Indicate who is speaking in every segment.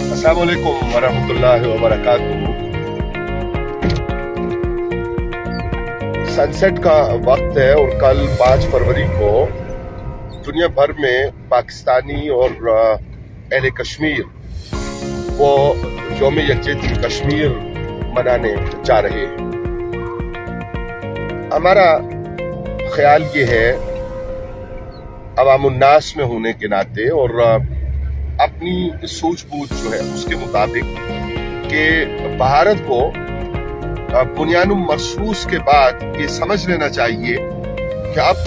Speaker 1: अस्सलाम वालेकुम वरहमतुल्लाहि वबरकातुहू। सनसेट का वक्त है और कल 5 फरवरी को दुनिया भर में पाकिस्तानी और अहले कश्मीर वो यौम यकजहती कश्मीर मनाने जा रहे हैं। हमारा ख्याल ये है अवामुन्नास में होने के नाते और अपनी सूझबूझ जो है उसके मुताबिक कि भारत को बुनियानुम मरसूस के बाद ये समझ लेना चाहिए कि अब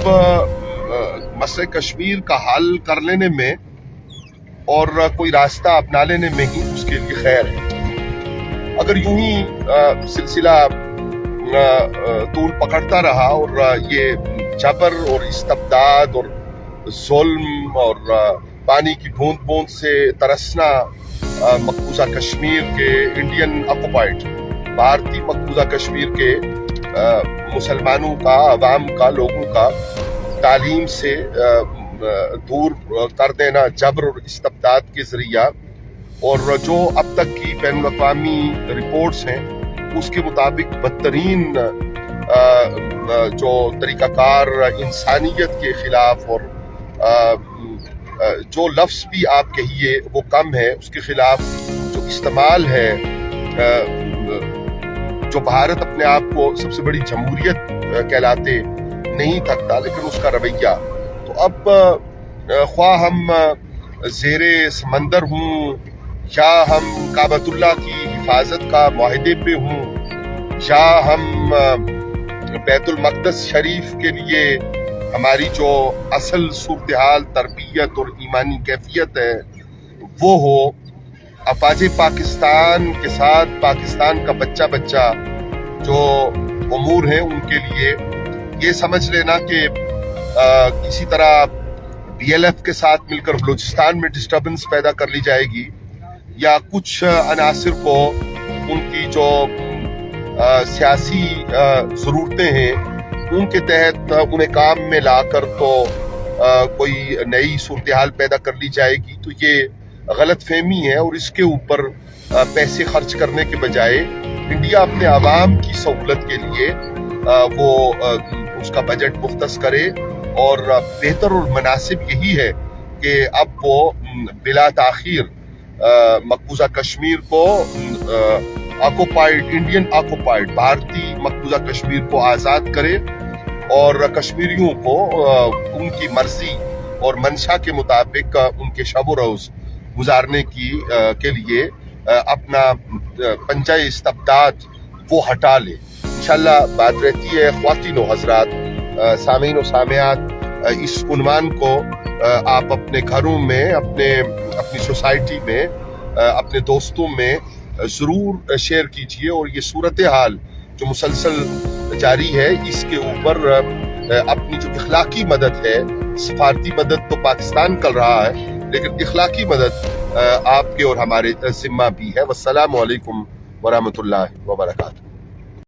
Speaker 1: मसले कश्मीर का हल कर लेने में और कोई रास्ता अपना लेने में ही उसके लिए खैर है। अगर यूं ही सिलसिला तूल पकड़ता रहा और ये जबर और इस्तबदाद और जुल्म और पानी की बूंद बूंद से तरसना मकबूजा कश्मीर के इंडियन ऑक्युपाइड भारतीय मकबूजा कश्मीर के मुसलमानों का, अवाम का, लोगों का तालीम से दूर कर देना जबर और इस्तबदाद के जरिया, और जो अब तक की बैनुल अक़वामी रिपोर्ट्स हैं उसके मुताबिक बदतरीन जो तरीक़ाकार इंसानियत के खिलाफ और जो लफ्ज़ भी आप कहिए वो कम है, उसके खिलाफ जो इस्तेमाल है, जो भारत अपने आप को सबसे बड़ी जमहूरियत कहलाते नहीं थकता, लेकिन उसका रवैया तो अब ख्वाह हम ज़ेरे समंदर हूँ या हम काबतुल्लाह की हिफाजत का मुआहदे पे हूँ या हम बैतुल मक़दस शरीफ के लिए हमारी जो असल सूरत हाल, तरबियत और ईमानी कैफियत है वो हो, अफवाज पाकिस्तान के साथ पाकिस्तान का बच्चा बच्चा जो उमूर हैं उनके लिए ये समझ लेना कि किसी तरह BLF के साथ मिलकर बलूचिस्तान में डिस्टर्बेंस पैदा कर ली जाएगी या कुछ अनासिर को उनकी जो सियासी ज़रूरतें हैं उनके तहत उन्हें काम में लाकर तो कोई नई सूरत हाल पैदा कर ली जाएगी, तो ये गलत फहमी है। और इसके ऊपर पैसे खर्च करने के बजाय इंडिया अपने आवाम की सहूलत के लिए वो उसका बजट मुख्तस करे, और बेहतर और मुनासिब यही है कि अब वो बिला ताखीर मकबूजा कश्मीर को ऑक्युपाइड, इंडियन ऑक्युपाइड भारतीय मकबूजा कश्मीर को आज़ाद करे और कश्मीरियों को उनकी मर्जी और मंशा के मुताबिक उनके शब रोज़ गुजारने के लिए अपना पंजा इस्तबदाद वो हटा ले। इंशाल्लाह बात रहती है ख्वातीन व हज़रात, सामीन व सामियात, इस उन्वान को आप अपने घरों में, अपनी सोसाइटी में, अपने दोस्तों में ज़रूर शेयर कीजिए, और ये सूरत हाल जो मुसलसल जारी है इसके ऊपर अपनी जो इखलाकी मदद है, सफारती मदद तो पाकिस्तान कर रहा है लेकिन इखलाकी मदद आपके और हमारे ज़िम्मा भी है। वस्सलामु अलैकुम वरहमतुल्लाहि वबरकातुहू।